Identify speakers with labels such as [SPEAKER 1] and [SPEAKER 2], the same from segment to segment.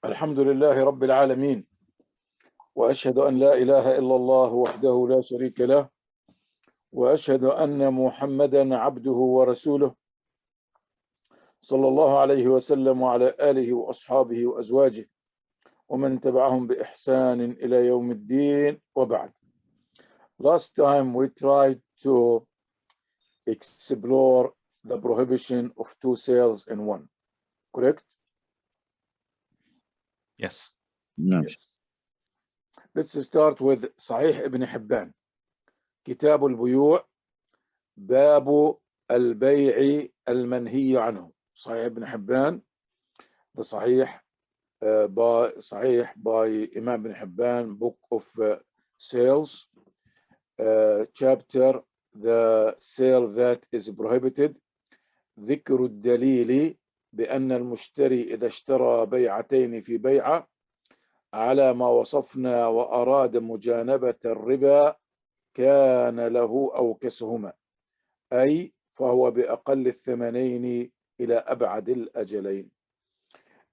[SPEAKER 1] الحمد لله رب العالمين، وأشهد أن لا إله إلا الله وحده لا شريك له، وأشهد أن محمدا عبده ورسوله صلى الله عليه وسلم وعلى آله وأصحابه وأزواجه ومن تبعهم بإحسان إلى يوم الدين وبعد. Last time we tried to explore the prohibition of two sales in one, correct?
[SPEAKER 2] Yes.
[SPEAKER 3] No.
[SPEAKER 1] Yes. Let's start with صحيح ابن حبان كتاب البيوع باب البيع المنهي عنه. صحيح ابن حبان the صحيح by Imam ibn Hibban, book of sales, chapter the sale that is prohibited. ذكر الدليل بأن المشتري إذا اشترى بيعتين في بيعة على ما وصفنا وأراد مجانبة الربا كان له أوكسهما، أي فهو بأقل الثمنين إلى أبعد الأجلين.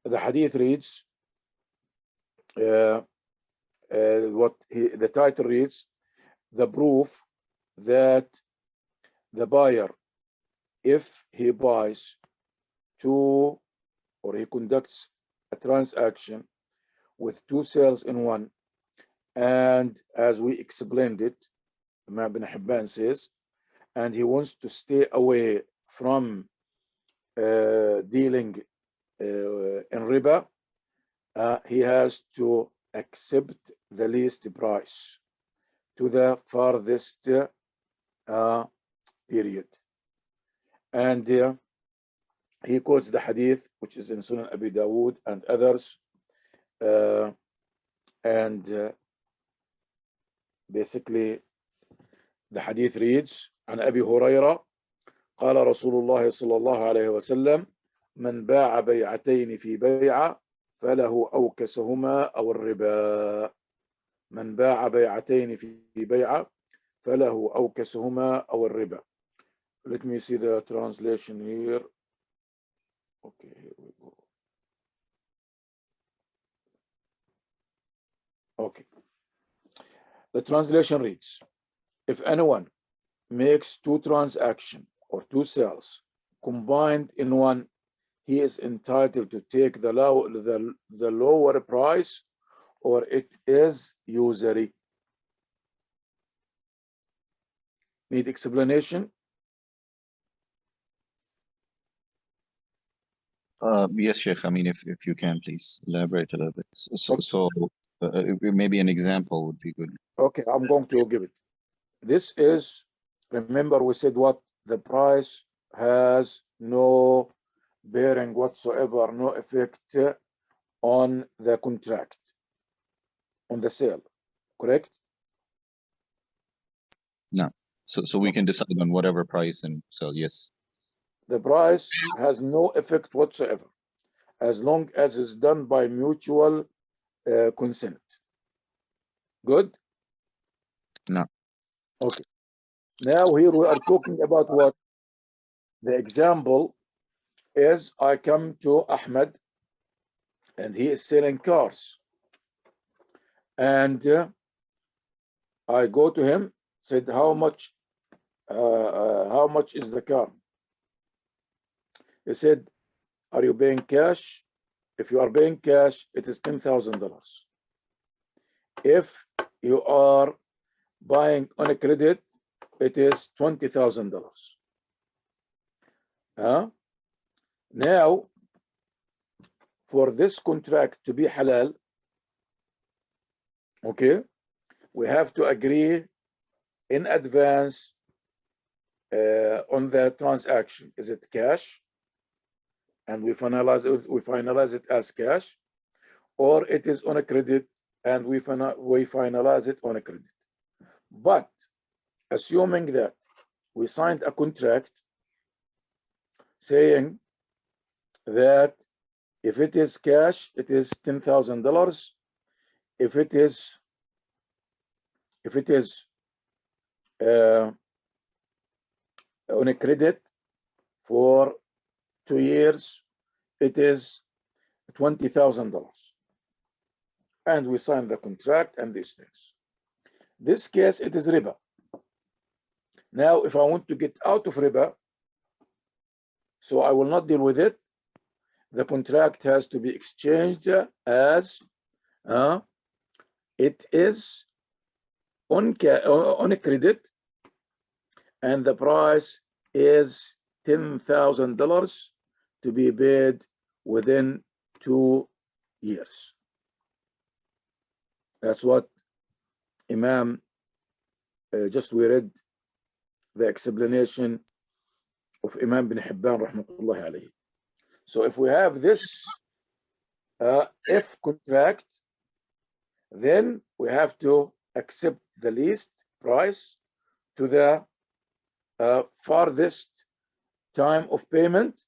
[SPEAKER 1] The hadith reads, the title reads, the proof that the buyer, if he buys two, or he conducts a transaction with two sales in one, and as we explained it, Imam ibn Hibban says, and he wants to stay away from dealing in riba, he has to accept the least price to the farthest period. And he quotes the hadith, which is in Sunan Abi Daawood and others, and basically the hadith reads, عن أبي هريرة قال رسول الله صلى الله عليه وسلم من باع بيعتين في بيعة فله أوكسهما أو الربا. من باع بيعتين في بيعة فله أوكسهما أو الربا. Let me see the translation here. Okay, here we go. Okay. The translation reads, if anyone makes two transactions or two sales combined in one, he is entitled to take the lower price, or it is usury. Need explanation?
[SPEAKER 3] Yes, Sheikh. I mean, if you can, please elaborate a little bit. So maybe an example would be good.
[SPEAKER 1] Okay, I'm going to give it. This is, remember we said what? The price has no bearing whatsoever, no effect on the contract, on the sale, correct?
[SPEAKER 3] No. So we can decide on whatever price and sell, yes.
[SPEAKER 1] The price has no effect whatsoever, as long as it's done by mutual consent. Good?
[SPEAKER 3] No.
[SPEAKER 1] Okay. Now here we are talking about what? The example is, I come to Ahmed and he is selling cars, and I go to him, said, how much is the car? He said, are you paying cash? If you are paying cash, it is $10,000. If you are buying on a credit, it is $20,000. Now, for this contract to be halal, okay, we have to agree in advance on the transaction. Is it cash? And we finalize it as cash, or it is on a credit and we finalize it on a credit. But assuming that we signed a contract saying that if it is cash, it is $10,000. If it is on a credit for 2 years, it is $20,000. and we sign the contract and these things. This case, it is riba. Now, if I want to get out of riba, so I will not deal with it, the contract has to be exchanged as it is on a credit, and the price is $10,000 to be paid within 2 years. That's what Imam just we read the explanation of Imam bin Hibban rahmatullahi alayhi. So if we have this if contract, then we have to accept the least price to the farthest time of payment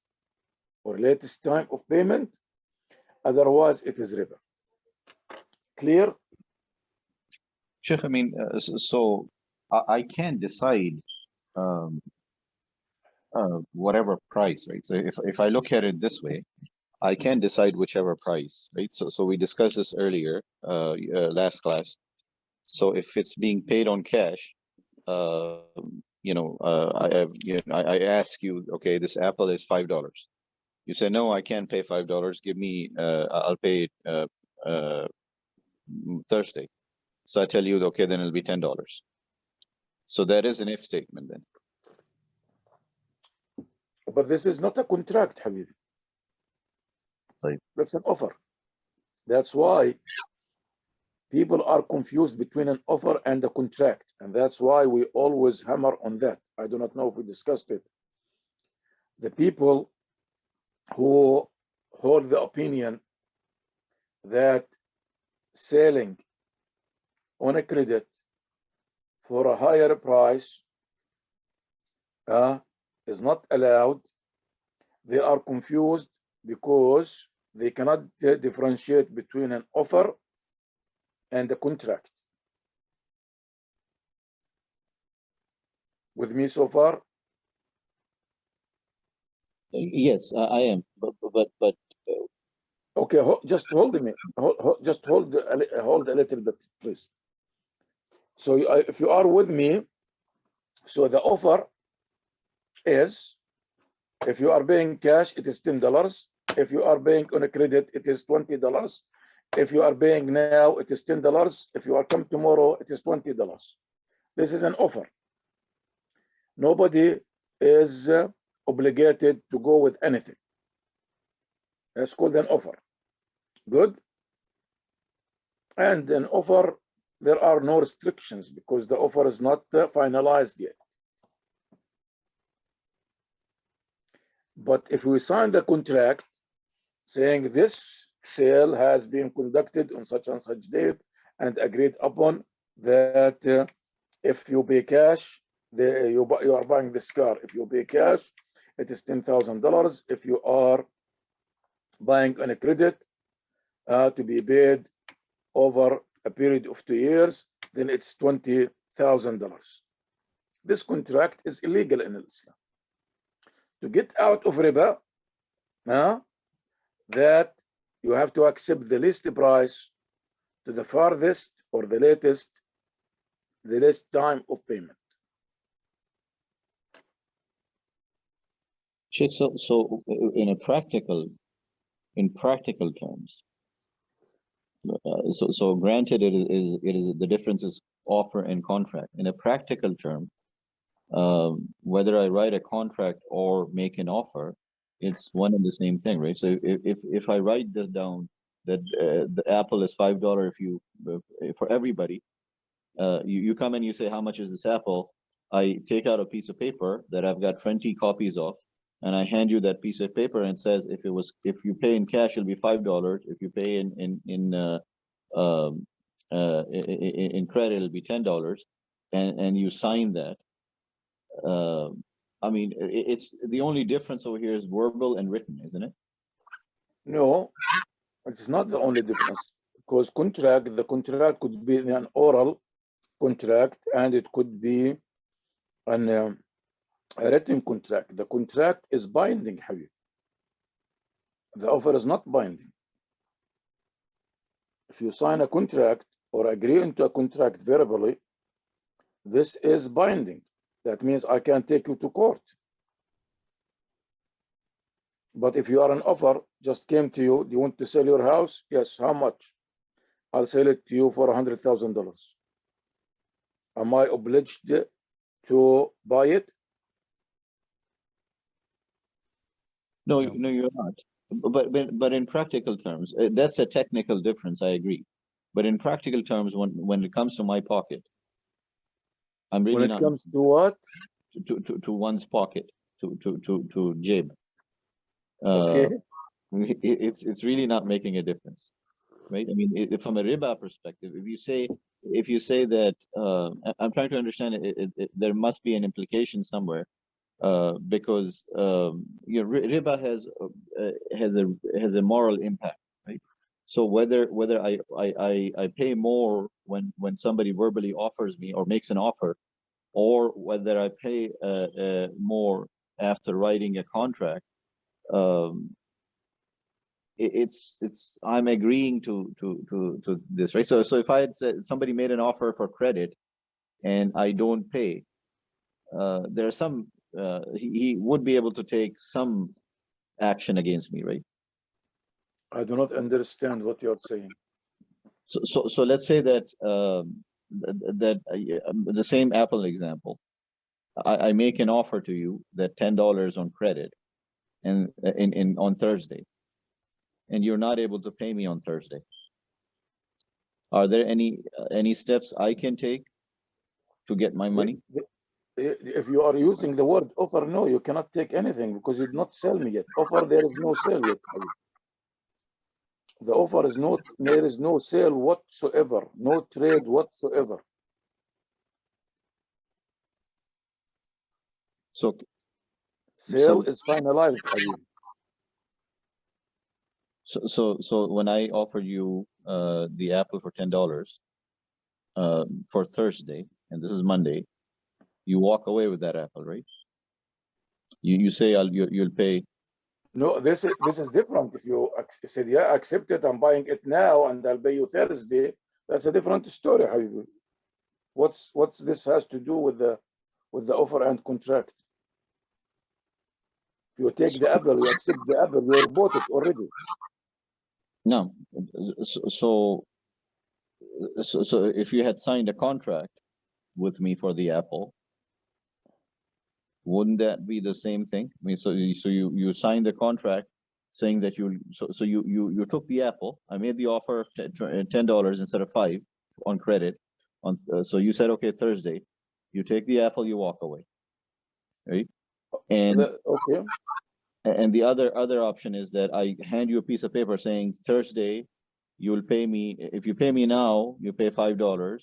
[SPEAKER 1] or latest time of payment. Otherwise, it is riba. Clear?
[SPEAKER 3] Sheikh, I mean, so I can decide whatever price, right? So if I look at it this way, I can decide whichever price, right? So we discussed this earlier, last class. So if it's being paid on cash, I ask you, okay, this apple is $5. You say, no, I can't pay $5. Give me, I'll pay it Thursday. So I tell you, okay, then it'll be $10. So that is an if statement then.
[SPEAKER 1] But this is not a contract, Habibi.
[SPEAKER 3] Right.
[SPEAKER 1] That's an offer. That's why people are confused between an offer and a contract. And that's why we always hammer on that. I do not know if we discussed it. The people who hold the opinion that selling on a credit for a higher price is not allowed, they are confused because they cannot differentiate between an offer and a contract. With me so far?
[SPEAKER 2] Yes, I am. But
[SPEAKER 1] okay, just hold a minute. Just hold a little bit, please. So if you are with me, so the offer is, if you are paying cash, it is $10. If you are paying on a credit, it is $20. If you are paying now, it is $10. If you are come tomorrow, it is $20. This is an offer. Nobody is obligated to go with anything. That's called an offer. Good. And an offer, there are no restrictions because the offer is not finalized yet. But if we sign the contract saying this sale has been conducted on such and such date and agreed upon that if you pay cash, you are buying this car. If you pay cash, it is $10,000. If you are buying on a credit to be paid over a period of 2 years, then it's $20,000. This contract is illegal in Islam. To get out of riba, that you have to accept the least price to the farthest or the latest time of payment.
[SPEAKER 2] Sheikh, so in practical terms, so granted it is the difference is offer and contract. In a practical term, whether I write a contract or make an offer, it's one and the same thing, right? So if I write this down that the apple is $5 if you for everybody, you come and you say, how much is this apple? I take out a piece of paper that I've got 20 copies of, and I hand you that piece of paper, and it says if you pay in cash, it'll be $5. If you pay in credit, it'll be $10, and you sign that. I mean, it's the only difference over here is verbal and written, isn't it?
[SPEAKER 1] No, it's not the only difference, because the contract could be an oral contract and it could be a written contract. The contract is binding, Habib. The offer is not binding. if you sign a contract or agree into a contract verbally, this is binding. That means I can take you to court. But if you are an offer, just came to you, do you want to sell your house? Yes, how much? I'll sell it to you for $100,000. Am I obliged to buy it?
[SPEAKER 2] No,
[SPEAKER 4] No.
[SPEAKER 2] no, you're not. But in practical terms, that's a technical difference. I agree. But in practical terms, when it comes to my pocket, I'm really
[SPEAKER 1] When it
[SPEAKER 2] not
[SPEAKER 1] comes to what?
[SPEAKER 2] to one's pocket, to jib.
[SPEAKER 1] Okay.
[SPEAKER 2] It's really not making a difference, right? I mean, from a riba perspective, if you say that, I'm trying to understand there must be an implication somewhere, because riba has a moral impact, right? So whether I pay more when somebody verbally offers me or makes an offer, or whether I pay more after writing a contract, it's I'm agreeing to this, right? So if I had said somebody made an offer for credit and I don't pay, there are some he would be able to take some action against me, right?
[SPEAKER 1] I do not understand what you're saying.
[SPEAKER 2] So let's say that the same Apple example, I make an offer to you that $10 on credit and on Thursday, and you're not able to pay me on Thursday. Are there any steps I can take to get my money?
[SPEAKER 1] If you are using the word offer, no, you cannot take anything because you did not sell me yet. Offer, there is no sale yet. The offer is not, there is no sale whatsoever, no trade whatsoever.
[SPEAKER 2] So
[SPEAKER 1] Sale is finalized, Habib.
[SPEAKER 2] So when I offer you the Apple for $10 for Thursday, and this is Monday, you walk away with that Apple, right? You say you'll pay.
[SPEAKER 1] No, this is different. If you said, yeah, accept it, I'm buying it now and I'll pay you Thursday, that's a different story, Habib. What's this has to do with the offer and contract? If you take the Apple, you accept the Apple, you bought it already.
[SPEAKER 2] No, so if you had signed a contract with me for the Apple, wouldn't that be the same thing? I mean, so you signed a contract saying that you took the Apple. I made the offer of $10 instead of $5 on credit. So you said, okay, Thursday, you take the Apple, you walk away, right? And
[SPEAKER 1] okay.
[SPEAKER 2] And the other option is that I hand you a piece of paper saying Thursday, you will pay me. If you pay me now, you pay $5.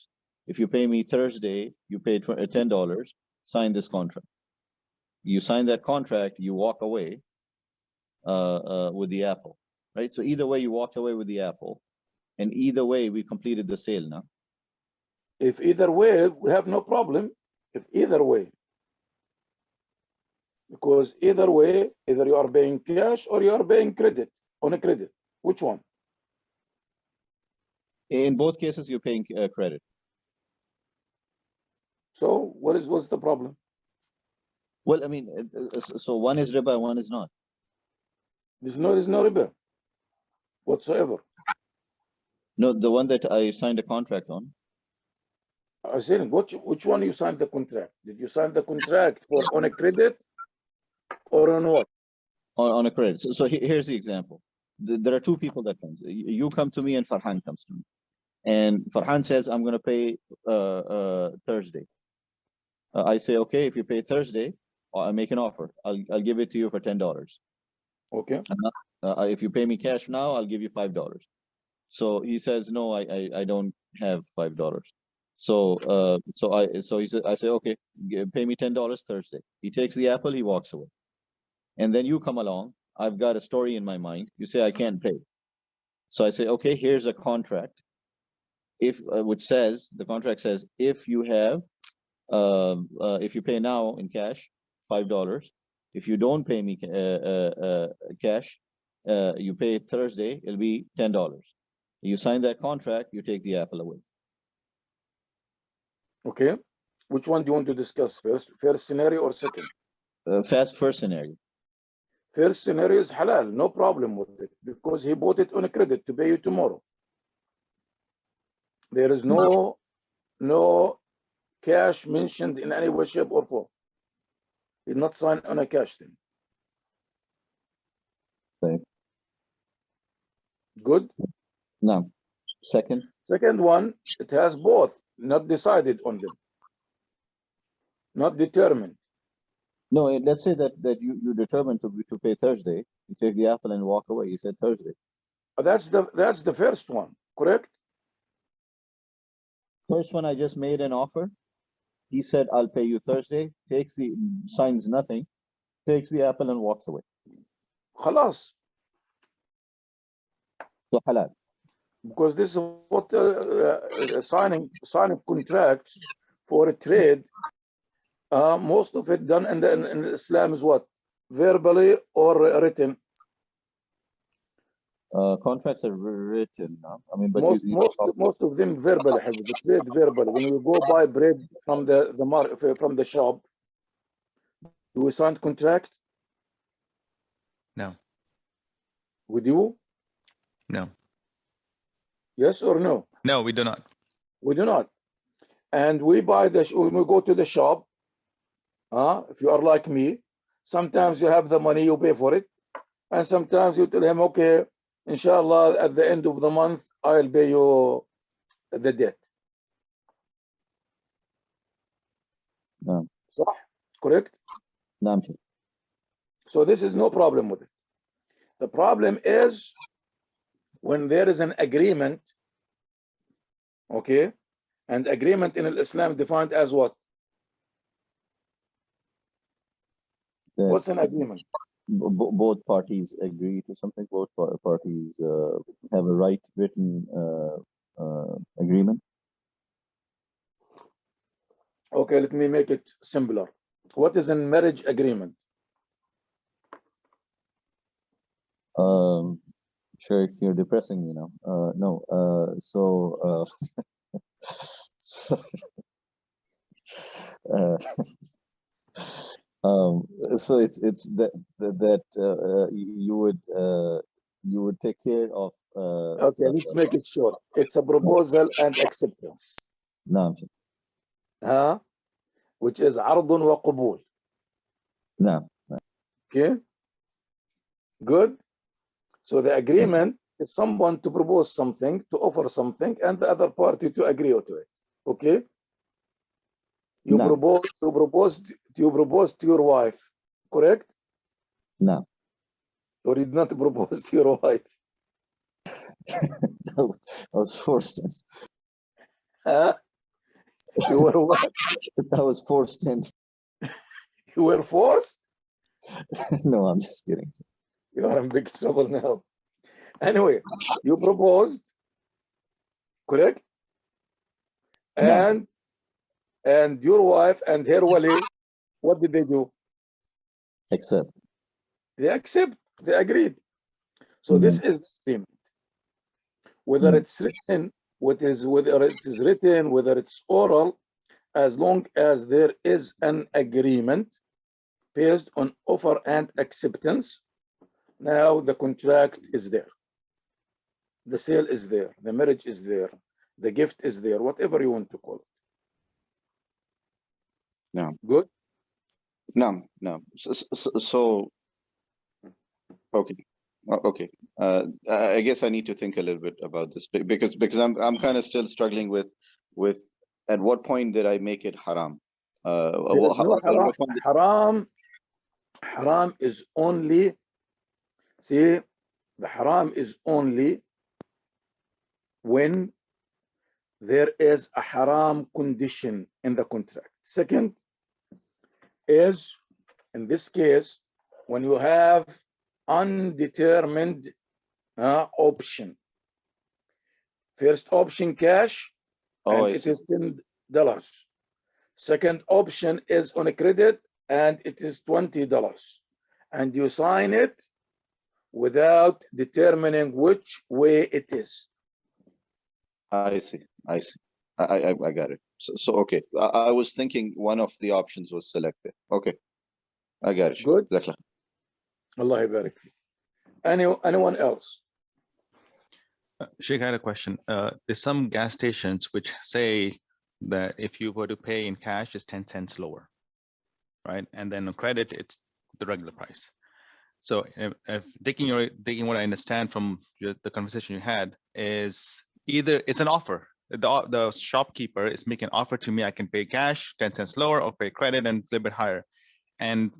[SPEAKER 2] If you pay me Thursday, you pay $10. Sign this contract. You sign that contract, you walk away with the Apple, right? So either way, you walked away with the Apple, and either way, we completed the sale now.
[SPEAKER 1] If either way, we have no problem. If either way, because either way, either you are paying cash or you are paying credit on a credit. Which one?
[SPEAKER 2] In both cases, you're paying credit.
[SPEAKER 1] So what's the problem?
[SPEAKER 2] Well, I mean, so one is riba, one is not.
[SPEAKER 1] There's no riba whatsoever.
[SPEAKER 2] No, the one that I signed a contract on.
[SPEAKER 1] I said, which one you signed the contract? Did you sign the contract for on a credit or on what?
[SPEAKER 2] On a credit. So here's the example. There are two people that comes. You come to me and Farhan comes to me. And Farhan says, I'm going to pay Thursday. I say, okay, if you pay Thursday, I make an offer. I'll give it to you for $10.
[SPEAKER 1] Okay.
[SPEAKER 2] If you pay me cash now, I'll give you $5. So he says, no, I don't have $5. So he said, I say, okay, pay me $10 Thursday. He takes the Apple, he walks away. And then you come along. I've got a story in my mind. You say I can't pay. So I say, okay, here's a contract. Which says, the contract says, if you pay now in cash, $5. If you don't pay me cash, you pay Thursday, it'll be $10. You sign that contract, you take the apple away.
[SPEAKER 1] Okay. Which one do you want to discuss first? First scenario or second?
[SPEAKER 2] First scenario.
[SPEAKER 1] First scenario is halal, no problem with it, because he bought it on a credit to pay you tomorrow. There is no cash mentioned in any way, shape, or form. He did not sign on a cash thing.
[SPEAKER 2] Okay.
[SPEAKER 1] Good.
[SPEAKER 2] Now, second
[SPEAKER 1] one, it has both, not decided on them, not determined.
[SPEAKER 2] No, let's say that you determined to pay Thursday. You take the apple and walk away. You said Thursday.
[SPEAKER 1] That's the first one, correct?
[SPEAKER 2] First one, I just made an offer. He said, I'll pay you Thursday. Signs nothing, takes the apple and walks away.
[SPEAKER 1] Khalas.
[SPEAKER 2] So halal.
[SPEAKER 1] Because this is what signing contracts for a trade. Most of it done in Islam is what? Verbally or written?
[SPEAKER 2] Contracts are written now. I mean, but
[SPEAKER 1] most of them verbally. The trade verbally. When we go buy bread from the shop, do we sign contract?
[SPEAKER 4] No.
[SPEAKER 1] With you?
[SPEAKER 4] No.
[SPEAKER 1] Yes or no?
[SPEAKER 4] No, we do not.
[SPEAKER 1] We do not. And we buy when we go to the shop. If you are like me, sometimes you have the money, you pay for it, and sometimes you tell him, okay, inshallah, at the end of the month, I'll pay you the debt.
[SPEAKER 2] No.
[SPEAKER 1] So, correct?
[SPEAKER 2] No.
[SPEAKER 1] So this is no problem with it. The problem is when there is an agreement, okay, and agreement in Islam defined as what? What's an agreement?
[SPEAKER 2] Both parties agree to something. Both parties have a right written agreement.
[SPEAKER 1] Okay, let me make it simpler. What is a marriage agreement?
[SPEAKER 2] Sure, if you're depressing me now. No. So it's that you would take care of.
[SPEAKER 1] Okay, let's make it short. It's a proposal and acceptance.
[SPEAKER 2] No.
[SPEAKER 1] Which is عرض وقبول.
[SPEAKER 2] No.
[SPEAKER 1] Okay. Good. So the agreement is someone to propose something, to offer something, and the other party to agree to it. Okay. You propose to your wife, correct?
[SPEAKER 2] No.
[SPEAKER 1] Or you did not propose to your wife?
[SPEAKER 2] I was forced in.
[SPEAKER 1] You were what?
[SPEAKER 2] I was forced in.
[SPEAKER 1] You were forced?
[SPEAKER 2] No, I'm just kidding.
[SPEAKER 1] You are in big trouble now. Anyway, you proposed, correct? And your wife and her wali, what did they do?
[SPEAKER 2] Accept.
[SPEAKER 1] They accept. They agreed. So this is the agreement. Whether it's written, whether it is written, whether it's oral, as long as there is an agreement based on offer and acceptance, now the contract is there. The sale is there. The marriage is there. The gift is there. Whatever you want to call it.
[SPEAKER 3] No.
[SPEAKER 1] Good?
[SPEAKER 3] No. So okay. Okay. I guess I need to think a little bit about this because I'm kind of still struggling with at what point did I make it haram?
[SPEAKER 1] Haram is only, see, the haram is only when there is a haram condition in the contract. Second is, in this case, when you have undetermined option. First option cash, and it is $10. Second option is on a credit, and it is $20. And you sign it without determining which way it is.
[SPEAKER 3] I see. I see. I got it. So okay. I was thinking one of the options was selected. Okay. I got it.
[SPEAKER 1] Good.
[SPEAKER 3] Exactly.
[SPEAKER 1] Allah yabarak fi. Anyone else?
[SPEAKER 4] Sheikh, I had a question. There's some gas stations which say that if you were to pay in cash, it's 10 cents lower, right? And then on credit, it's the regular price. So if taking what I understand from the conversation you had is either it's an offer. The shopkeeper is making an offer to me. I can pay cash, 10 cents lower, or pay credit and a little bit higher. And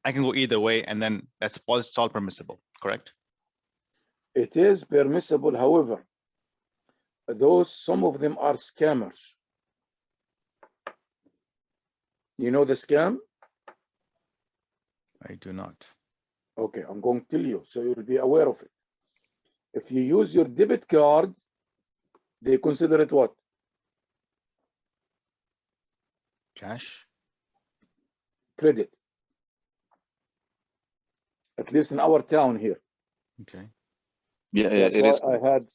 [SPEAKER 4] I can go either way, and then it's all permissible, correct?
[SPEAKER 1] It is permissible, however, some of them are scammers. You know the scam?
[SPEAKER 4] I do not.
[SPEAKER 1] Okay, I'm going to tell you, so you'll be aware of it. If you use your debit card, they consider it what?
[SPEAKER 4] Cash?
[SPEAKER 1] Credit. At least in our town here.
[SPEAKER 4] Okay.
[SPEAKER 3] Yeah,
[SPEAKER 1] That's
[SPEAKER 3] it
[SPEAKER 1] why
[SPEAKER 3] is.
[SPEAKER 1] I had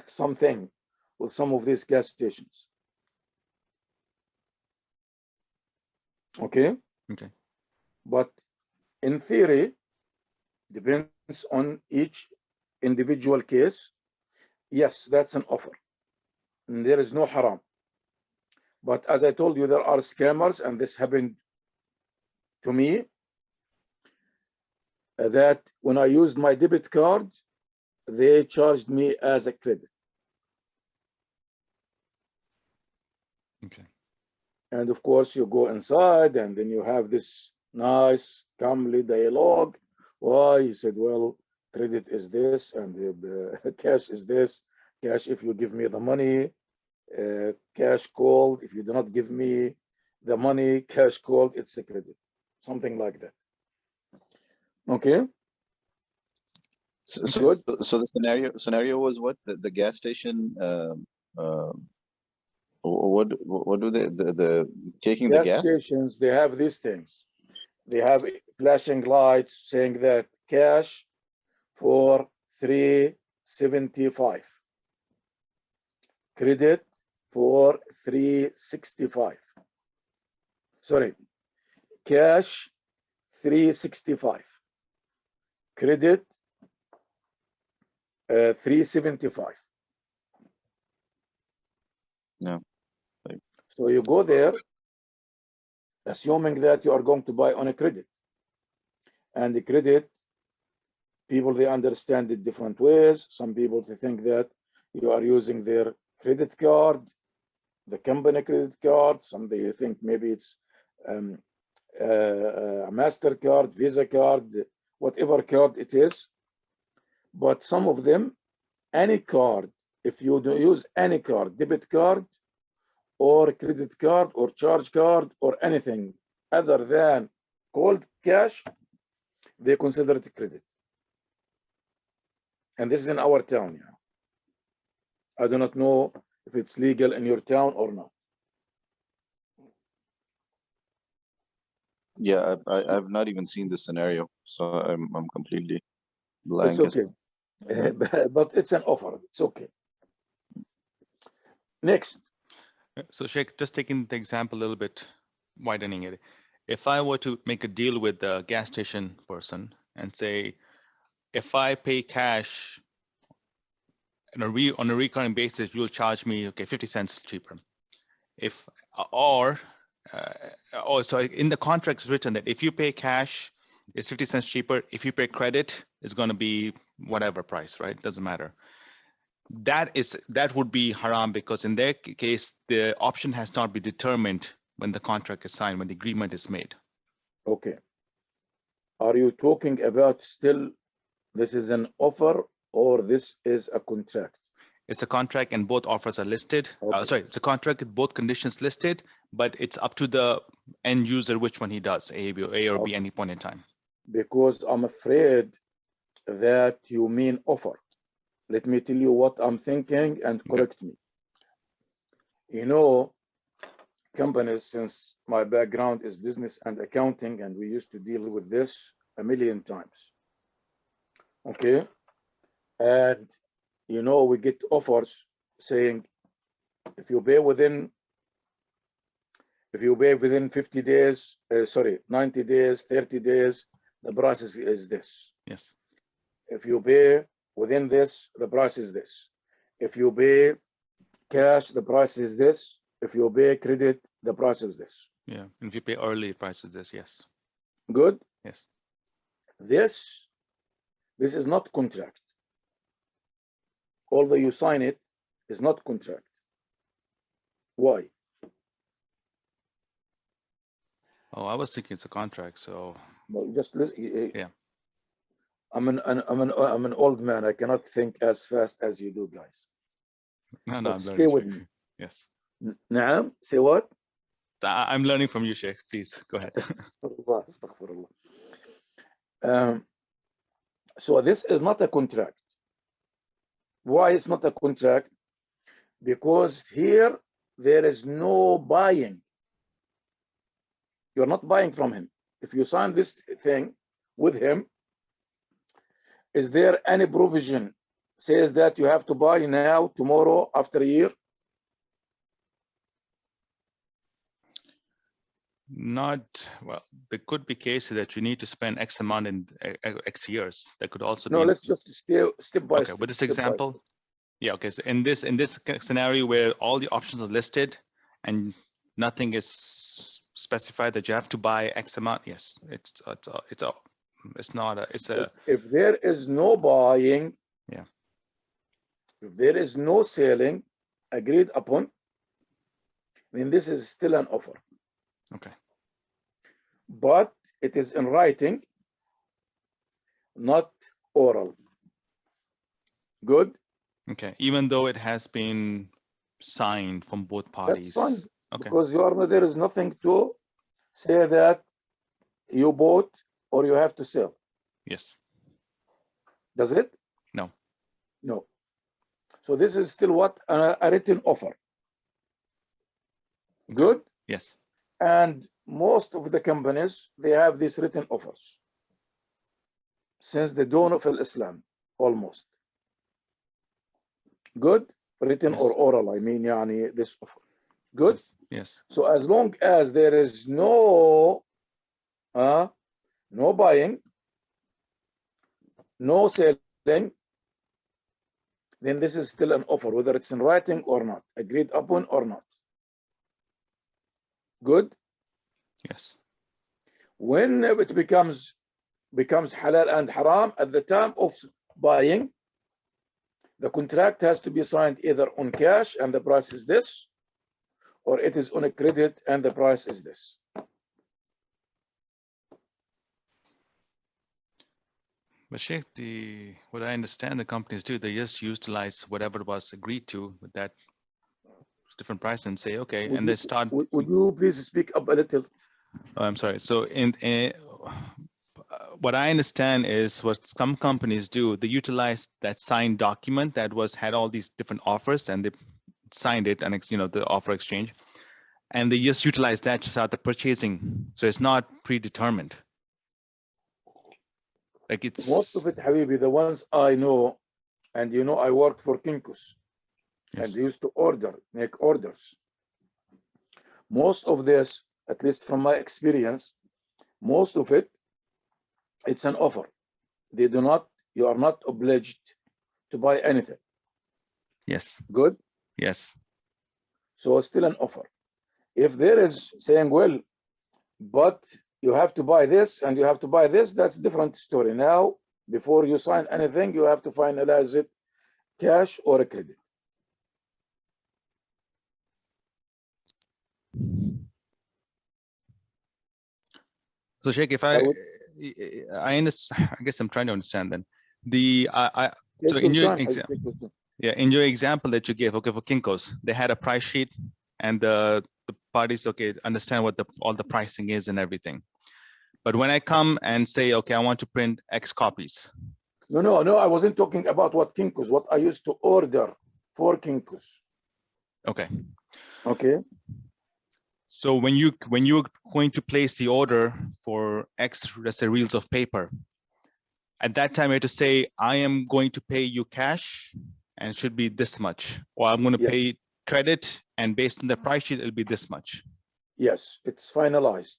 [SPEAKER 1] something with some of these gas stations. Okay?
[SPEAKER 4] Okay.
[SPEAKER 1] But in theory, depends on each individual case. Yes, that's an offer. And there is no haram. But as I told you, there are scammers, and this happened to me, that when I used my debit card, they charged me as a credit.
[SPEAKER 4] Okay.
[SPEAKER 1] And of course, you go inside, and then you have this nice, comely dialogue. Why? He said, well, credit is this, and cash is this. Cash if you give me the money, cash cold if you do not give me the money, cash cold, it's a credit. Something like that. Okay?
[SPEAKER 3] So the scenario was what? The gas station, what do they, taking the gas?
[SPEAKER 1] Stations, they have these things. They have flashing lights saying that cash for $3.75, credit for $3.65. Sorry, cash $3.65, credit $3.75.
[SPEAKER 3] No.
[SPEAKER 1] So you go there, assuming that you are going to buy on a credit. And the credit, people, they understand it different ways. Some people, they think that you are using their credit card, the company credit card. Some they think maybe it's a MasterCard, Visa card, whatever card it is. But some of them, any card, if you do use any card, debit card or credit card or charge card or anything other than cold cash, they consider it credit. And this is in our town. Yeah. I do not know if it's legal in your town or not.
[SPEAKER 3] Yeah, I've not even seen this scenario, so I'm completely blank.
[SPEAKER 1] It's okay. But it's an offer. It's okay. Next.
[SPEAKER 4] So Sheikh, just taking the example a little bit, widening it. If I were to make a deal with the gas station person and say, if I pay cash on a recurring basis, you'll charge me 50 cents cheaper. Sorry, in the contract it's written that if you pay cash, it's 50 cents cheaper. If you pay credit, it's going to be whatever price, right? Doesn't matter. That would be haram, because in their case, the option has not been determined when the contract is signed, when the agreement is made.
[SPEAKER 1] Okay. Are you talking about still this is an offer or this is a contract?
[SPEAKER 4] It's a contract and both offers are listed.
[SPEAKER 1] Okay.
[SPEAKER 4] It's a contract with both conditions listed, but it's up to the end user which one he does, A or B, any point in time.
[SPEAKER 1] Because I'm afraid that you mean offer. Let me tell you what I'm thinking and correct me. You know, companies, since my background is business and accounting, and we used to deal with this a million times. Okay. And you know, we get offers saying if you pay within 50 days, 90 days, 30 days, the price is this.
[SPEAKER 4] Yes.
[SPEAKER 1] If you pay within this, the price is this. If you pay cash, the price is this. If you pay credit, the price is this.
[SPEAKER 4] Yeah. And if you pay early, price is this. Yes.
[SPEAKER 1] Good.
[SPEAKER 4] Yes.
[SPEAKER 1] This is not contract. Although you sign it, is not contract. Why?
[SPEAKER 4] Oh, I was thinking it's a contract. So
[SPEAKER 1] Well, just listen.
[SPEAKER 4] yeah.
[SPEAKER 1] I'm an old man. I cannot think as fast as you do, guys.
[SPEAKER 4] No,
[SPEAKER 1] But
[SPEAKER 4] I'm
[SPEAKER 1] stay
[SPEAKER 4] learning.
[SPEAKER 1] with
[SPEAKER 4] Sheikh.
[SPEAKER 1] me.
[SPEAKER 4] Yes.
[SPEAKER 1] Naam, say what?
[SPEAKER 4] I'm learning from you, Sheikh. Please go ahead.
[SPEAKER 1] Astaghfirullah. So this is not a contract. Why it's not a contract? Because here there is no buying. You're not buying from him. If you sign this thing with him, is there any provision says that you have to buy now, tomorrow, after a year?
[SPEAKER 4] Not well. There could be cases that you need to spend X amount in X years. That could also
[SPEAKER 1] No,
[SPEAKER 4] be.
[SPEAKER 1] let's just stay step by
[SPEAKER 4] Okay.
[SPEAKER 1] step.
[SPEAKER 4] With this
[SPEAKER 1] step by
[SPEAKER 4] example,
[SPEAKER 1] step.
[SPEAKER 4] yeah. Okay. So in this scenario where all the options are listed and nothing is specified that you have to buy X amount, yes, it's not a. It's a.
[SPEAKER 1] If there is no buying,
[SPEAKER 4] Yeah.
[SPEAKER 1] if there is no selling agreed upon, then this is still an offer.
[SPEAKER 4] Okay.
[SPEAKER 1] But it is in writing, not oral. Good?
[SPEAKER 4] Okay. Even though it has been signed from both parties.
[SPEAKER 1] That's fine.
[SPEAKER 4] Okay.
[SPEAKER 1] Because there is nothing to say that you bought or you have to sell.
[SPEAKER 4] Yes.
[SPEAKER 1] Does it?
[SPEAKER 4] No.
[SPEAKER 1] No. So this is still what? A written offer. Good?
[SPEAKER 4] Yes.
[SPEAKER 1] And most of the companies, they have these written offers since the dawn of Islam, almost. Good? Written
[SPEAKER 4] Yes.
[SPEAKER 1] or oral, I mean, yani, this offer. Good?
[SPEAKER 4] Yes. Yes.
[SPEAKER 1] So as long as there is no buying, no selling, then this is still an offer, whether it's in writing or not, agreed upon or not. Good?
[SPEAKER 4] Yes.
[SPEAKER 1] When it becomes halal and haram, at the time of buying, the contract has to be signed either on cash and the price is this, or it is on a credit and the price is this.
[SPEAKER 4] But Sheikh, what I understand the companies do, they just utilize whatever was agreed to with that different price and say, okay, and they start.
[SPEAKER 1] Would you please speak up a little?
[SPEAKER 4] Oh, I'm sorry. So what I understand is what some companies do, they utilize that signed document that had all these different offers and they signed it and the offer exchange, and they just utilize that to start the purchasing. So it's not predetermined. Like it's
[SPEAKER 1] most of it, Habibi, the ones I know, and I worked for Kinkus,
[SPEAKER 4] yes.
[SPEAKER 1] and used to make orders. Most of this, at least from my experience, most of it, it's an offer. You are not obliged to buy anything.
[SPEAKER 4] Yes.
[SPEAKER 1] Good?
[SPEAKER 4] Yes.
[SPEAKER 1] So it's still an offer. If there is saying, well, but you have to buy this and you have to buy this, that's a different story. Now, before you sign anything, you have to finalize it, cash or a credit.
[SPEAKER 4] So Sheikh, if I understand, I guess I'm trying to understand then. So in your example that you gave, okay, for Kinko's, they had a price sheet and the parties, okay, understand what all the pricing is and everything. But when I come and say, okay, I want to print X copies.
[SPEAKER 1] No, I wasn't talking about what I used to order for Kinko's.
[SPEAKER 4] Okay.
[SPEAKER 1] Okay.
[SPEAKER 4] So when you're going to place the order for X, let's say, reels of paper, at that time you have to say, I am going to pay you cash and it should be this much, or I'm going to
[SPEAKER 1] Yes.
[SPEAKER 4] pay credit and based on the price sheet, it'll be this much.
[SPEAKER 1] Yes, it's finalized.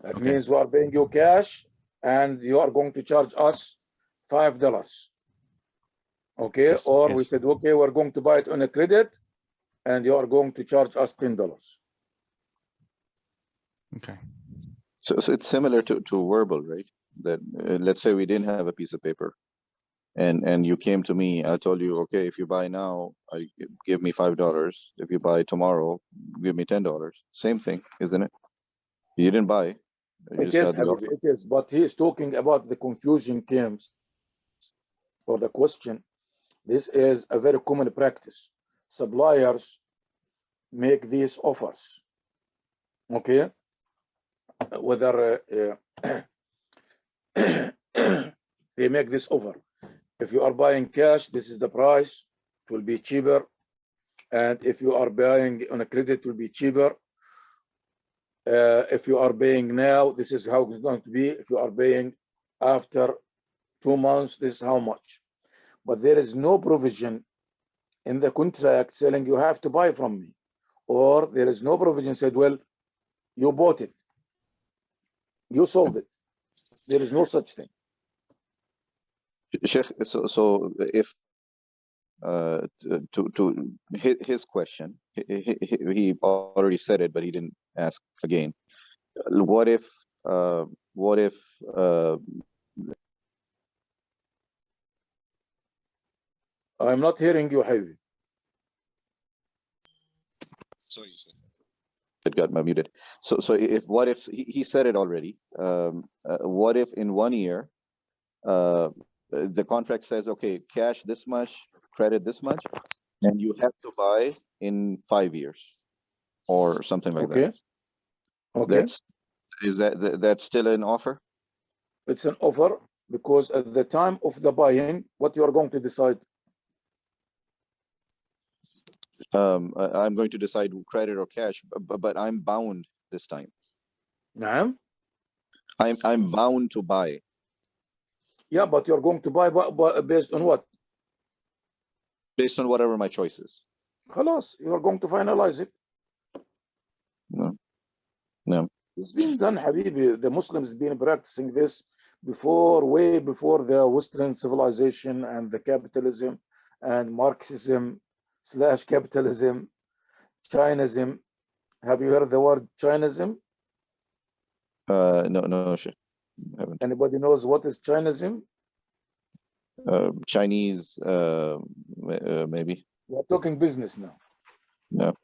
[SPEAKER 1] That
[SPEAKER 4] Okay.
[SPEAKER 1] means we are paying you cash and you are going to charge us $5. Okay,
[SPEAKER 4] Yes,
[SPEAKER 1] or we
[SPEAKER 4] yes.
[SPEAKER 1] said, okay, we're going to buy it on a credit and you are going to charge us $10.
[SPEAKER 4] Okay.
[SPEAKER 3] So it's similar to verbal, right? That let's say we didn't have a piece of paper, and you came to me. I told you, okay, if you buy now, give me $5. If you buy tomorrow, give me $10. Same thing, isn't it? You didn't buy. You
[SPEAKER 1] It
[SPEAKER 3] just
[SPEAKER 1] is,
[SPEAKER 3] got the
[SPEAKER 1] Habibi, it is, but he is talking about the confusion comes or the question. This is a very common practice. Suppliers make these offers. Okay, whether they make this offer. If you are buying cash, this is the price. It will be cheaper. And if you are buying on a credit, it will be cheaper. If you are paying now, this is how it's going to be. If you are paying after 2 months, this is how much. But there is no provision in the contract saying you have to buy from me. Or there is no provision said, well, you bought it. You sold it. There is no such thing.
[SPEAKER 3] Sheikh, so if to his question, he already said it, but he didn't ask again. What if
[SPEAKER 1] I'm not hearing you, Habibi.
[SPEAKER 3] sorry, it got muted. So what if he said it already? What if in 1 year the contract says, okay, cash this much, credit this much, and you have to buy in 5 years or something like
[SPEAKER 1] Okay.
[SPEAKER 3] that?
[SPEAKER 1] Okay.
[SPEAKER 3] That's still an offer?
[SPEAKER 1] It's an offer because at the time of the buying, what you are going to decide?
[SPEAKER 3] I'm going to decide credit or cash, but I'm bound this time.
[SPEAKER 1] Naam?
[SPEAKER 3] I'm bound to buy.
[SPEAKER 1] Yeah, but you're going to buy based on what?
[SPEAKER 3] Based on whatever my choice is.
[SPEAKER 1] Khalas, you're going to finalize it.
[SPEAKER 3] No. No.
[SPEAKER 1] It's been done, Habibi. The Muslims have been practicing this before, way before the Western civilization and the capitalism and Marxism / capitalism, Chinism. Have you heard the word Chinism?
[SPEAKER 3] No, sure. Haven't.
[SPEAKER 1] Anybody knows what is Chinism?
[SPEAKER 3] Chinese, maybe.
[SPEAKER 1] We're talking business now.
[SPEAKER 3] No.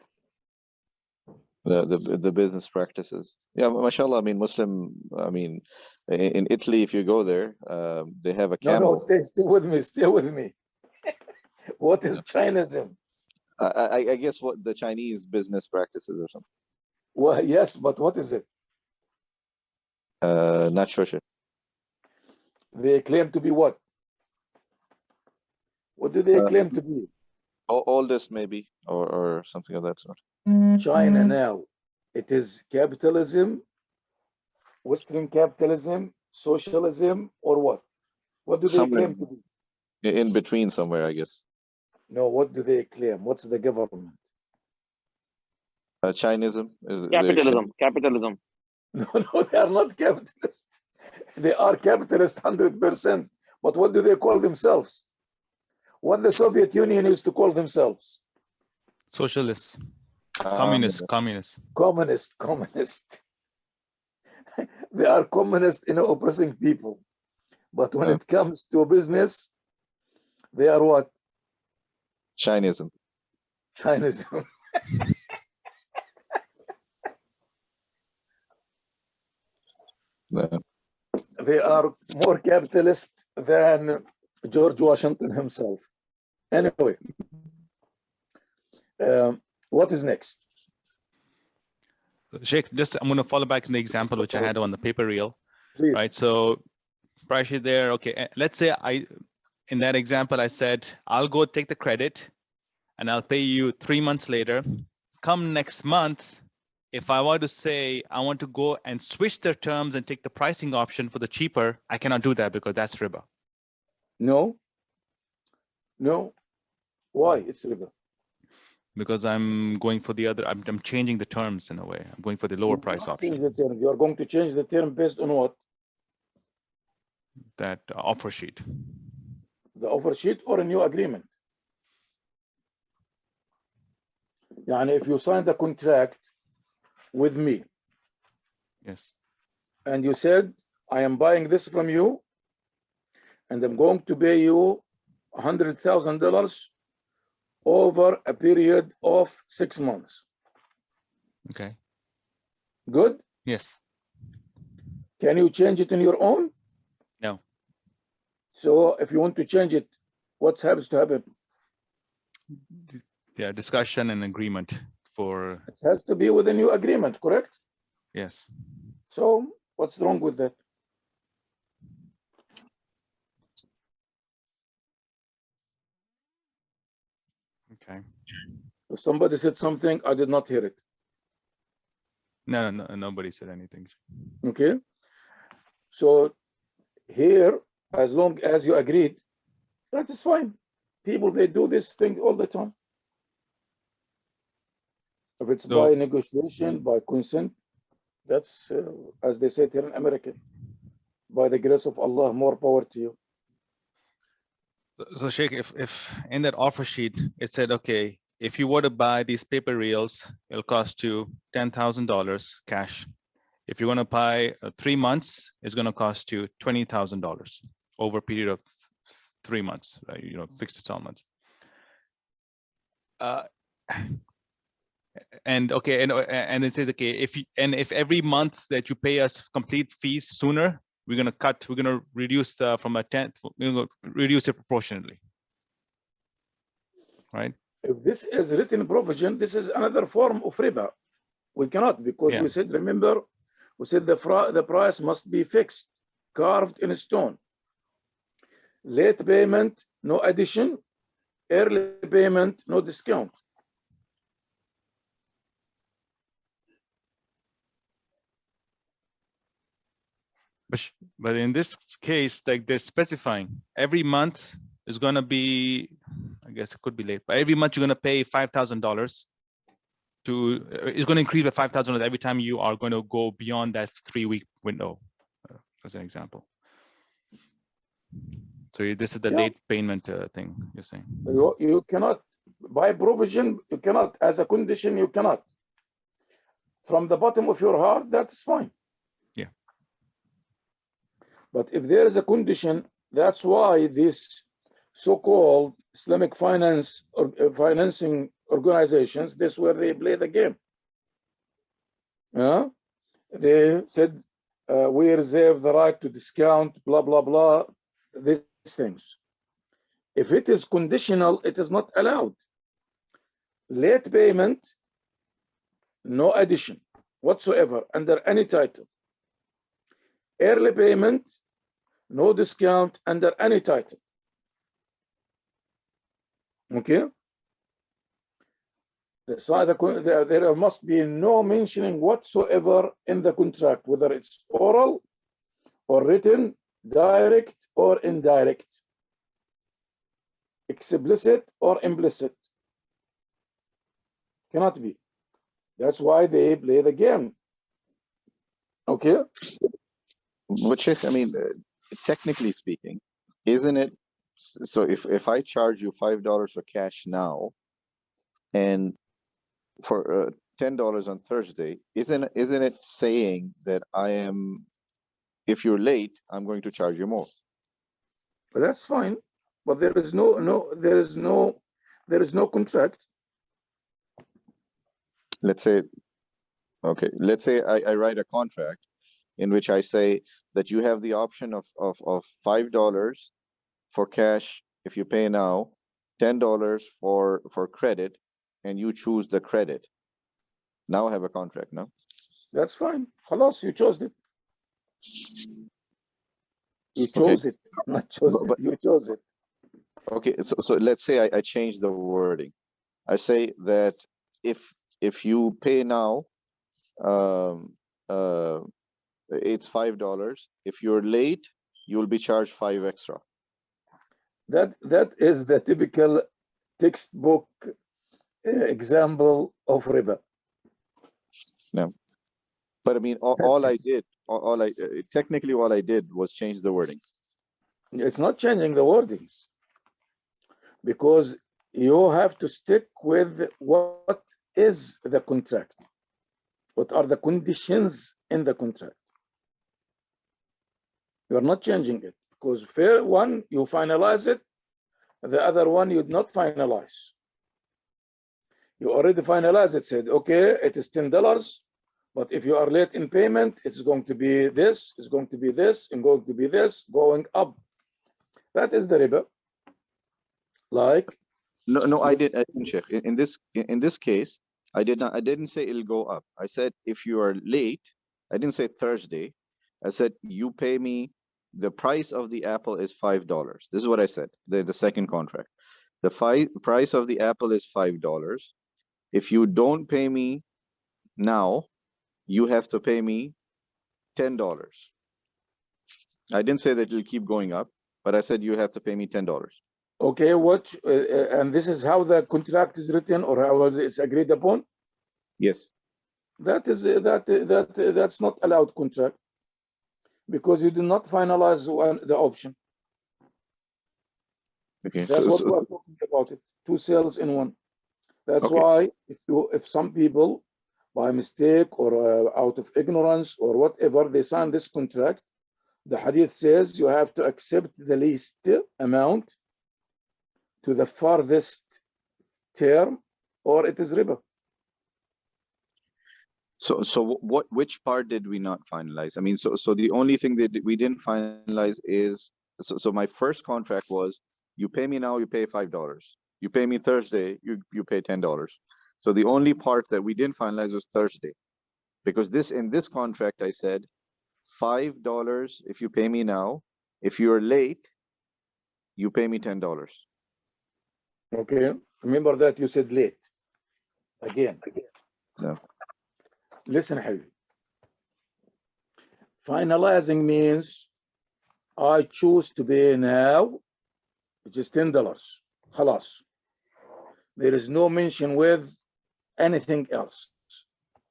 [SPEAKER 3] The business practices. Yeah, mashallah. I mean, Muslim. I mean, in Italy, if you go there, they have a camel.
[SPEAKER 1] No, stay with me. Stay with me. What is Chinism?
[SPEAKER 3] I guess what the Chinese business practices or something.
[SPEAKER 1] Well, yes, but what is it?
[SPEAKER 3] Not sure.
[SPEAKER 1] They claim to be what? What do they claim to be?
[SPEAKER 3] All this maybe, or something of that sort.
[SPEAKER 1] China now, it is capitalism, Western capitalism, socialism, or what? What do they
[SPEAKER 3] Somewhere
[SPEAKER 1] claim to be?
[SPEAKER 3] in between somewhere, I guess.
[SPEAKER 1] No, what do they claim? What's the government?
[SPEAKER 3] Chinism is
[SPEAKER 5] Capitalism.
[SPEAKER 1] No, they are not capitalist. They are capitalist 100%. But what do they call themselves? What the Soviet Union used to call themselves?
[SPEAKER 4] Socialists, communists.
[SPEAKER 1] Communist. They are communist in oppressing people. But when it comes to business, they are what?
[SPEAKER 3] Chinism.
[SPEAKER 1] Chinism.
[SPEAKER 3] No.
[SPEAKER 1] They are more capitalist than George Washington himself. Anyway, what is next?
[SPEAKER 4] Sheikh, I'm going to follow back in the example which I had on the paper reel.
[SPEAKER 1] Please.
[SPEAKER 4] Right? So price sheet there. Okay, let's say in that example, I said, I'll go take the credit and I'll pay you 3 months later. Come next month, if I want to say, I want to go and switch the terms and take the pricing option for the cheaper, I cannot do that because that's riba.
[SPEAKER 1] No. No. Why? It's riba.
[SPEAKER 4] Because I'm going for the other, I'm changing the terms in a way. I'm going for the lower
[SPEAKER 1] You
[SPEAKER 4] price
[SPEAKER 1] cannot change
[SPEAKER 4] option,
[SPEAKER 1] the term. You are going to change the term based on what?
[SPEAKER 4] that offer sheet.
[SPEAKER 1] The offer sheet or a new agreement. Yani if you sign the contract with me
[SPEAKER 4] Yes.
[SPEAKER 1] and you said, I am buying this from you and I'm going to pay you $100,000 over a period of 6 months.
[SPEAKER 4] Okay.
[SPEAKER 1] Good?
[SPEAKER 4] Yes.
[SPEAKER 1] Can you change it on your own?
[SPEAKER 4] No.
[SPEAKER 1] So if you want to change it, what happens to happen?
[SPEAKER 4] Yeah, discussion and agreement for,
[SPEAKER 1] It has to be with a new agreement, correct?
[SPEAKER 4] yes.
[SPEAKER 1] So what's wrong with that?
[SPEAKER 4] Okay.
[SPEAKER 1] If somebody said something, I did not hear it.
[SPEAKER 4] No, nobody said anything.
[SPEAKER 1] Okay. So here, as long as you agreed, that is fine. People, they do this thing all the time. If it's by negotiation, by consent, that's, as they say here in America, by the grace of Allah, more power to you.
[SPEAKER 4] So Sheikh, if in that offer sheet, it said, okay, if you were to buy these paper reels, it'll cost you $10,000 cash. If you're going to buy 3 months, it's going to cost you $20,000 over a period of 3 months, right? You know, fixed installments. And okay, and it says, okay, if every month that you pay us complete fees sooner, we're going to reduce from a 10, we're going to reduce it proportionately, right?
[SPEAKER 1] If this is written provision, this is another form of riba. We cannot, because we said, remember, we said the price must be fixed, carved in stone. Late payment, no addition. Early payment, no discount.
[SPEAKER 4] But in this case, like they're specifying every month is going to be, I guess it could be late, but every month you're going to pay $5,000 to, it's going to increase by $5,000 every time you are going to go beyond that 3-week window, as an example. So this is the late payment thing you're saying.
[SPEAKER 1] You cannot, by provision, you cannot, as a condition, you cannot. From the bottom of your heart, that's fine.
[SPEAKER 4] Yeah.
[SPEAKER 1] But if there is a condition, that's why this so-called Islamic financing organizations, this is where they play the game. They said, we reserve the right to discount, blah, blah, blah, these things. If it is conditional, it is not allowed. Late payment, no addition whatsoever under any title. Early payment, no discount under any title. Okay? There must be no mentioning whatsoever in the contract, whether it's oral or written, direct or indirect, explicit or implicit. Cannot be. That's why they play the game. Okay?
[SPEAKER 3] But Sheikh, I mean, technically speaking, isn't it? So if I charge you $5 for cash now, and for $10 on Thursday, isn't it saying that I am, if you're late, I'm going to charge you more?
[SPEAKER 1] But that's fine. But there is no contract.
[SPEAKER 3] Let's say, okay, let's say I write a contract in which I say that you have the option of $5 for cash if you pay now, $10 for credit, and you choose the credit. Now I have a contract, no?
[SPEAKER 1] That's fine. Khalas, you chose it. You chose it, not chose it. You chose it.
[SPEAKER 3] Okay, so let's say I change the wording. I say that if you pay now, it's $5. If you're late, you'll be charged $5 extra.
[SPEAKER 1] That is the typical textbook example of riba.
[SPEAKER 3] No, but I mean, all I did was change the wording.
[SPEAKER 1] It's not changing the wordings, because you have to stick with what is the contract. What are the conditions in the contract? You're not changing it, because fair one, you finalize it, the other one you not finalize. You already finalized it, said, okay, it is $10, but if you are late in payment, it's going to be this, it's going to be this, and going to be this, going up. That is the riba. Like,
[SPEAKER 3] No, I didn't, Sheikh. In this case, I didn't say it'll go up. I said if you are late, I didn't say Thursday. I said you pay me, the price of the apple is $5. This is what I said. The second contract. The price of the apple is $5. If you don't pay me now, you have to pay me $10. I didn't say that it'll keep going up, but I said you have to pay me $10.
[SPEAKER 1] okay, what, and this is how the contract is written, or how it's agreed upon?
[SPEAKER 3] Yes.
[SPEAKER 1] That's not allowed contract, because you did not finalize the option.
[SPEAKER 3] Okay.
[SPEAKER 1] That's what we're talking about, it. Two sales in one. That's
[SPEAKER 3] Okay.
[SPEAKER 1] why if some people by mistake or out of ignorance or whatever, they sign this contract, the hadith says you have to accept the least amount to the farthest term, or it is riba.
[SPEAKER 3] So which part did we not finalize? I mean, so the only thing that we didn't finalize is, so my first contract was, you pay me now, you pay $5. You pay me Thursday, you pay $10. So the only part that we didn't finalize was Thursday, because in this contract I said $5 if you pay me now. If you're late, you pay me $10.
[SPEAKER 1] Okay, remember that you said late. Again.
[SPEAKER 3] No.
[SPEAKER 1] Listen, Habibi. Finalizing means I choose to pay now, which is $10. Khalas. There is no mention with anything else.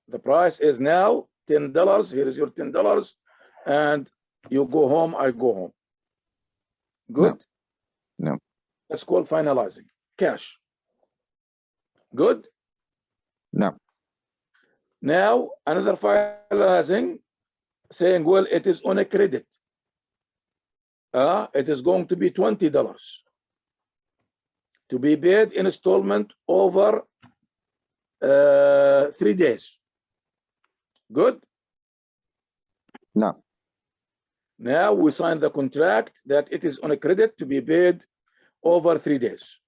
[SPEAKER 1] The price is now $10. Here is your $10, and you go home, I go home. Good?
[SPEAKER 3] No.
[SPEAKER 1] That's called finalizing. Cash. Good?
[SPEAKER 3] No.
[SPEAKER 1] Now, another finalizing, saying, well, it is on a credit. It is going to be $20 to be paid in installment over 3 days. Good?
[SPEAKER 3] No.
[SPEAKER 1] Now we sign the contract that it is on a credit to be paid over 3 days.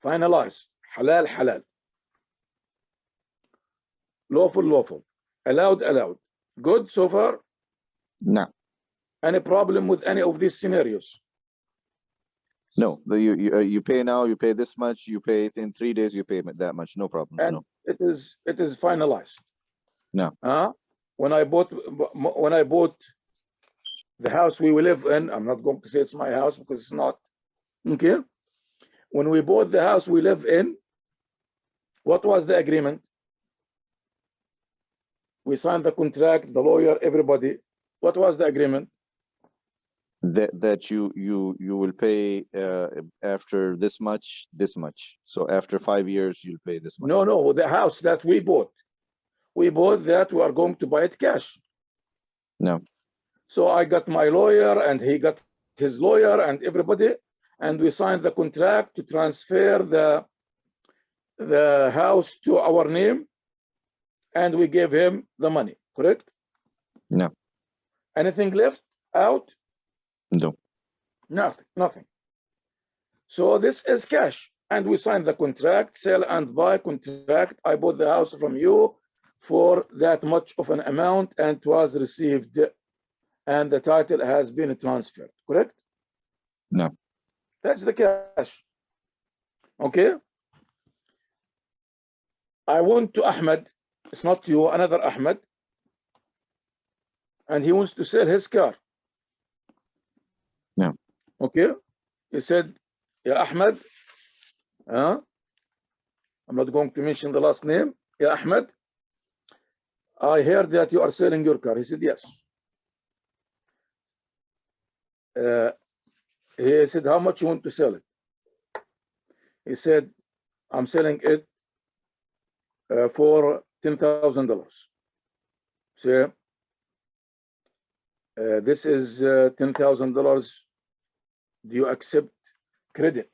[SPEAKER 1] Finalize. Halal, halal. Lawful, lawful. Allowed, allowed. Good so far?
[SPEAKER 3] No.
[SPEAKER 1] Any problem with any of these scenarios?
[SPEAKER 3] No. You pay now, you pay this much, you pay it in 3 days, you pay that much. No problem.
[SPEAKER 1] And
[SPEAKER 3] no.
[SPEAKER 1] it is finalized.
[SPEAKER 3] No.
[SPEAKER 1] When I bought the house we will live in, I'm not going to say it's my house because it's not. Okay. When we bought the house we live in, what was the agreement? We signed the contract, the lawyer, everybody. What was the agreement?
[SPEAKER 3] That you will pay after this much. So after 5 years, you'll pay this much.
[SPEAKER 1] No, the house that we bought that we are going to buy it cash.
[SPEAKER 3] No.
[SPEAKER 1] So I got my lawyer and he got his lawyer and everybody, and we signed the contract to transfer the house to our name, and we gave him the money, correct?
[SPEAKER 3] No.
[SPEAKER 1] Anything left out?
[SPEAKER 3] No.
[SPEAKER 1] Nothing. So this is cash, and we signed the contract, sell and buy contract. I bought the house from you for that much of an amount, and it was received, and the title has been transferred, correct?
[SPEAKER 3] No.
[SPEAKER 1] That's the cash. Okay. I went to Ahmed, it's not you, another Ahmed, and he wants to sell his car.
[SPEAKER 3] No.
[SPEAKER 1] Okay. He said, Ya Ahmed, I'm not going to mention the last name. Ya Ahmed, I heard that you are selling your car. He said, yes. He said, how much you want to sell it? He said, I'm selling it for $10,000. So this is $10,000. Do you accept credit?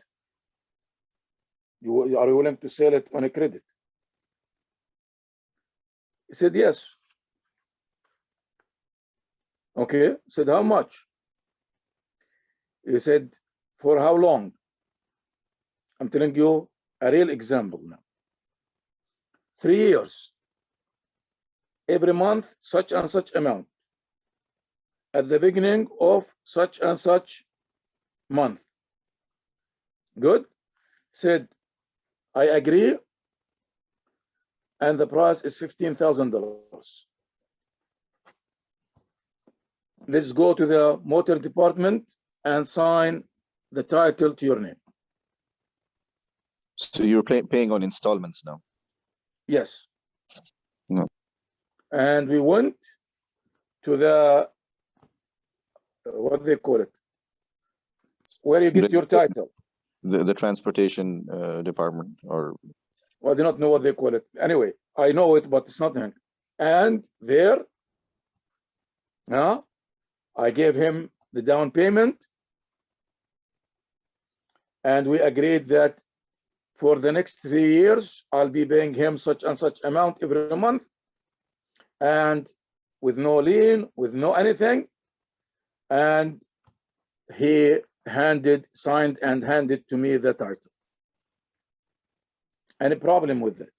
[SPEAKER 1] Are you willing to sell it on a credit? He said, yes. Okay. He said, how much? He said, for how long? I'm telling you a real example now. 3 years. Every month, such and such amount. At the beginning of such and such month. Good. Said, I agree. And the price is $15,000. Let's go to the motor department and sign the title to your name.
[SPEAKER 3] So you're paying on installments now?
[SPEAKER 1] Yes.
[SPEAKER 3] No.
[SPEAKER 1] And we went to the, what do they call it? Where you get your title.
[SPEAKER 3] The transportation department, or?
[SPEAKER 1] Well, I do not know what they call it. Anyway, I know it, but it's nothing. And there, I gave him the down payment. And we agreed that for the next 3 years, I'll be paying him such and such amount every month. And with no lien, with no anything. And he signed and handed to me the title. Any problem with that?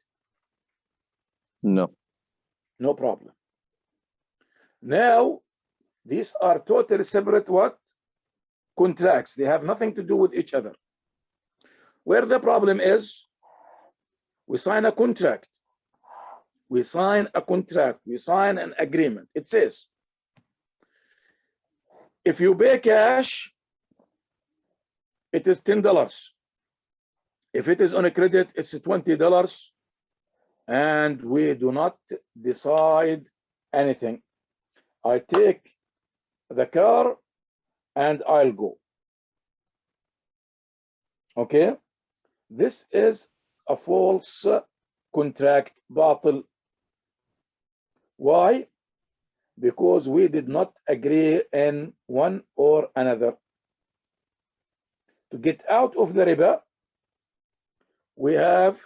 [SPEAKER 3] No.
[SPEAKER 1] No problem. Now, these are totally separate what? Contracts. They have nothing to do with each other. Where the problem is, we sign a contract. We sign a contract. We sign an agreement. It says, if you pay cash, it is $10. If it is on a credit, it's $20. And we do not decide anything. I take the car and I'll go. Okay? This is a false contract, Baatil. Why? Because we did not agree in one or another. To get out of the riba, we have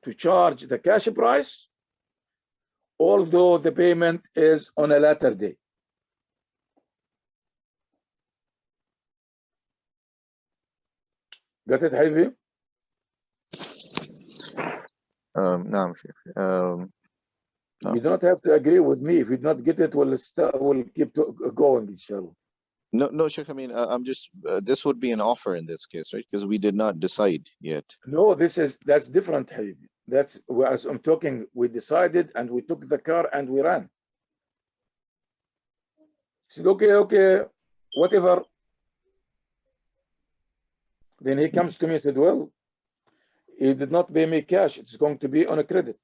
[SPEAKER 1] to charge the cash price, although the payment is on a later day. Got it, Habibi?
[SPEAKER 3] No, no.
[SPEAKER 1] You don't have to agree with me. If you do not get it, we'll keep going, inshallah.
[SPEAKER 3] No, Sheikh. I mean, I'm just. This would be an offer in this case, right? Because we did not decide yet.
[SPEAKER 1] No, that's different, Habibi. That's as I'm talking. We decided and we took the car and we ran. He said, okay, whatever. Then he comes to me and said, well, he did not pay me cash. It's going to be on a credit.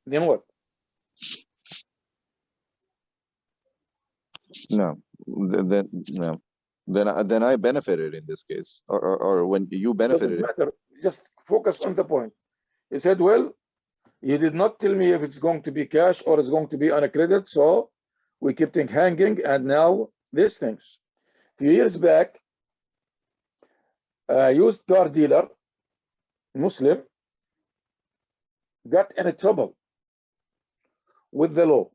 [SPEAKER 1] Then what?
[SPEAKER 3] No. Then I benefited in this case, or when you benefited.
[SPEAKER 1] Doesn't matter. Just focus on the point. He said, well, you did not tell me if it's going to be cash or it's going to be on a credit, so we kept it hanging, and now these things. A few years back, a used car dealer, Muslim, got in trouble with the law.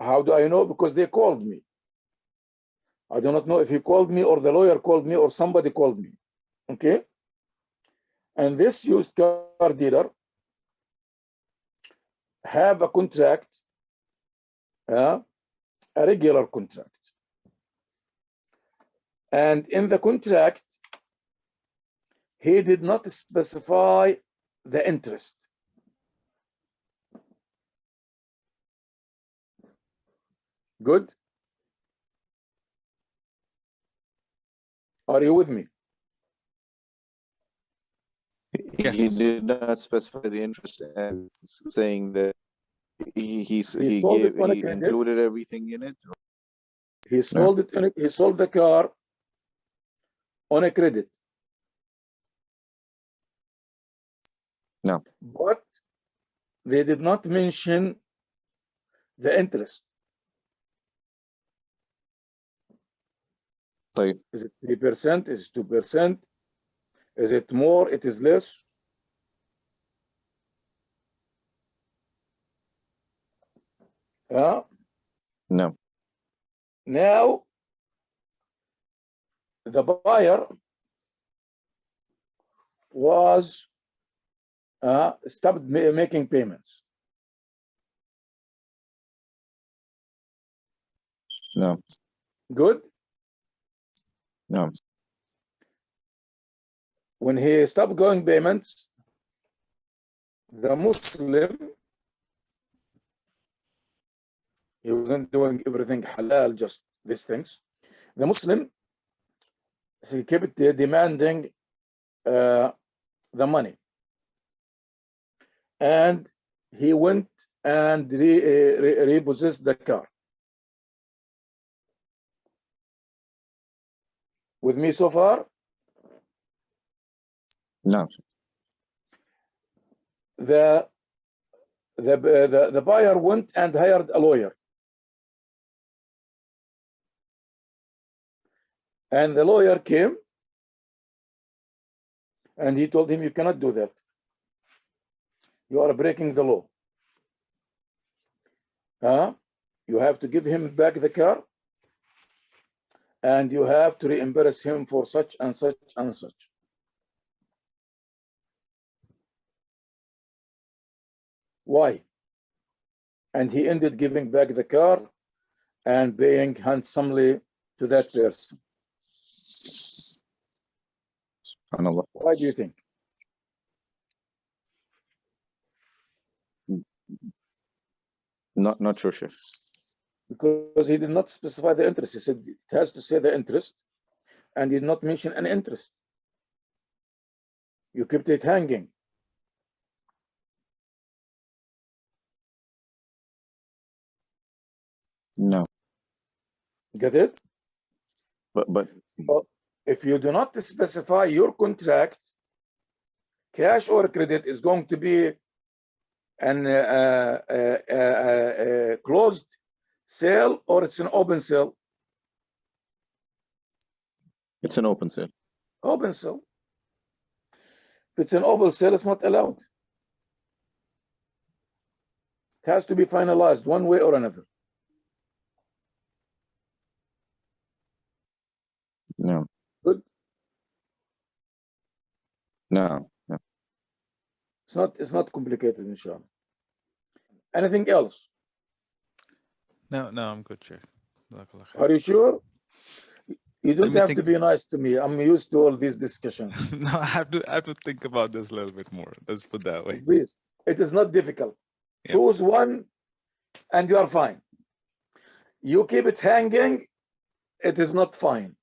[SPEAKER 1] How do I know? Because they called me. I do not know if he called me or the lawyer called me or somebody called me. Okay? And this used car dealer have a contract, a regular contract. And in the contract, he did not specify the interest. Good. Are you with me?
[SPEAKER 4] Yes.
[SPEAKER 3] He did not specify the interest, and saying that he
[SPEAKER 1] sold it on a credit.
[SPEAKER 3] included everything in it.
[SPEAKER 1] He sold it. He sold the car on a credit.
[SPEAKER 3] No.
[SPEAKER 1] But they did not mention the interest.
[SPEAKER 3] Like,
[SPEAKER 1] Is it 3%? Is it 2%? Is it more? It is less? Yeah.
[SPEAKER 3] no.
[SPEAKER 1] Now, the buyer was stopped making payments.
[SPEAKER 3] No.
[SPEAKER 1] Good.
[SPEAKER 3] No.
[SPEAKER 1] When he stopped going payments, the Muslim, he wasn't doing everything halal, just these things. The Muslim, he kept demanding the money, and he went and repossessed the car. With me so far?
[SPEAKER 3] No.
[SPEAKER 1] The buyer went and hired a lawyer, and the lawyer came and he told him, you cannot do that. You are breaking the law. You have to give him back the car, and you have to reimburse him for such and such and such. Why? And he ended giving back the car and paying handsomely to that person. Why do you think?
[SPEAKER 3] Not sure, Sheikh.
[SPEAKER 1] Because he did not specify the interest. He said it has to say the interest, and did not mention an interest. You kept it hanging.
[SPEAKER 3] No.
[SPEAKER 1] Get it?
[SPEAKER 3] But
[SPEAKER 1] if you do not specify your contract, cash or credit is going to be an closed sale, or it's an open sale?
[SPEAKER 3] it's an open sale.
[SPEAKER 1] Open sale. If it's an open sale, it's not allowed. It has to be finalized one way or another.
[SPEAKER 3] No.
[SPEAKER 1] Good.
[SPEAKER 3] No.
[SPEAKER 1] It's not complicated, inshallah. Anything else?
[SPEAKER 4] No, I'm good, Sheikh.
[SPEAKER 1] Are you sure? You don't
[SPEAKER 4] me
[SPEAKER 1] have
[SPEAKER 4] think.
[SPEAKER 1] to be nice to me. I'm used to all these discussions.
[SPEAKER 4] No, I have to think about this a little bit more. Let's put that way.
[SPEAKER 1] Please. It is not difficult.
[SPEAKER 4] Yeah.
[SPEAKER 1] Choose one and you are fine. You keep it hanging, it is not fine.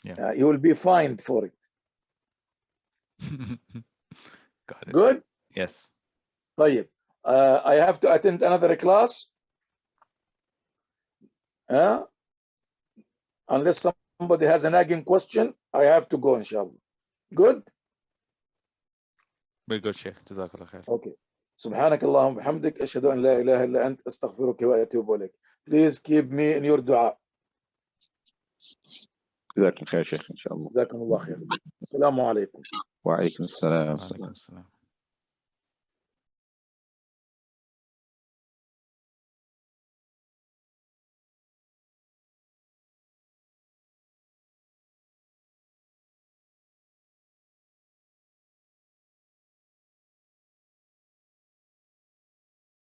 [SPEAKER 4] Yeah.
[SPEAKER 1] You will be fined for it.
[SPEAKER 4] Got it.
[SPEAKER 1] Good?
[SPEAKER 4] Yes.
[SPEAKER 1] طيب. I have to attend another class. Unless somebody has a nagging question, I have to go, inshallah. Good?
[SPEAKER 4] Very good, Sheikh. Jazakallah khair.
[SPEAKER 1] Okay. سبحانك اللهم وبحمدك أشهد أن لا إله إلا أنت أستغفرك وأتوب إليك. Please keep me in your dua.
[SPEAKER 3] جزاك الله خير شيخ إن شاء الله.
[SPEAKER 1] جزاكم الله خير. السلام عليكم.
[SPEAKER 3] وعليكم السلام.
[SPEAKER 4] Wa alaikum salam.